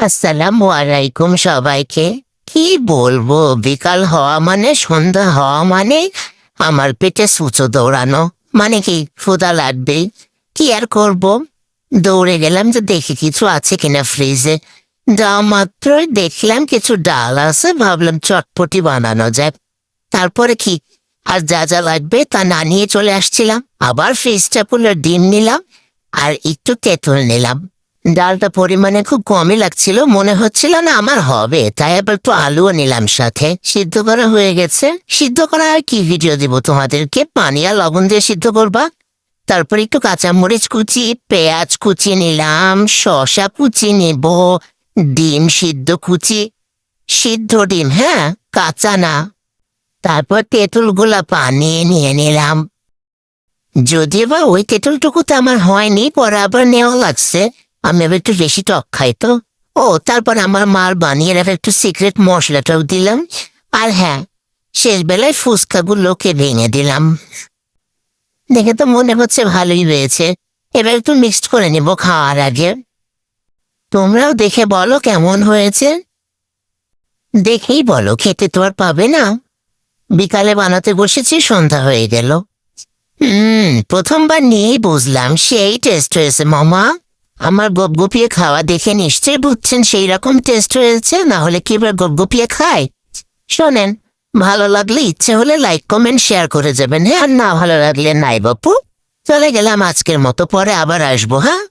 আসসালামু আলাইকুম সবাইকে। কি বলবো, বিকাল হওয়া মানে সন্ধ্যা হওয়া মানে আমার পেটে সূচো দৌড়ানো, মানে কি ক্ষুধা লাগবেই। কি আর করব, দৌড়ে গেলাম যে দেখি কিছু আছে কিনা ফ্রিজে। যাওয়া মাত্রই দেখলাম কিছু ডাল আছে, ভাবলাম চটপটি বানানো যায়। তারপরে কি আর যা যা লাগবে তা না নিয়ে চলে আসছিলাম। আবার ফ্রিজটা খুলে ডিম নিলাম আর একটু তেঁতুল নিলাম। ডালটা পরিমাণে খুব কমই লাগছিল, মনে হচ্ছিল না আমার হবে, তাই আবার একটু আলুও নিলাম সাথে। সিদ্ধ করা হয়ে গেছে। সিদ্ধ করা আর কি ভিডিও দিব তোমাদেরকে, পানি আর লবণ দিয়ে সিদ্ধ করবা। তারপর একটু কাঁচামরিচ কুচি, পেঁয়াজ কুচি নিলাম, শসা কুচি নেব, ডিম সিদ্ধ কুচি, সিদ্ধ ডিম, হ্যাঁ, কাঁচা না। তারপর তেঁতুলগুলা পানি নিয়ে নিলাম। যদিও বা ওই তেঁতুলটুকুতে আমার হয়নি, পরে আবার নেওয়া লাগছে। আমি আবার একটু বেশি টক খাই তো। ও, তারপর আমার মার বানিয়ে রাখা একটু সিক্রেট মশলাটাও দিলাম। আর হ্যাঁ, শেষ বেলায় ফুচকাগুলোকে ভেঙে দিলাম। দেখে তো মনে হচ্ছে ভালোই হয়েছে। এবার একটু মিক্সড করে নেব খাওয়ার আগে। তোমরাও দেখে বলো কেমন হয়েছে। দেখেই বলো, খেতে তো আর পাবে না। বিকালে বানাতে বসেছি, সন্ধ্যা হয়ে গেল। প্রথমবার নিয়েই বুঝলাম সেই টেস্ট হয়েছে মামা। আমার গপগপিয়ে খাওয়া দেখে নিশ্চয়ই বুঝছেন সেই রকম টেস্ট হয়েছে, না হলে কি এবার গপগপিয়ে খায়। শোনেন, ভালো লাগলে ইচ্ছে হলে লাইক কমেন্ট শেয়ার করে যাবেন, হ্যাঁ, আর না ভালো লাগলে নাই বাপু। চলে গেলাম আজকের মতো, পরে আবার আসবো, হ্যাঁ।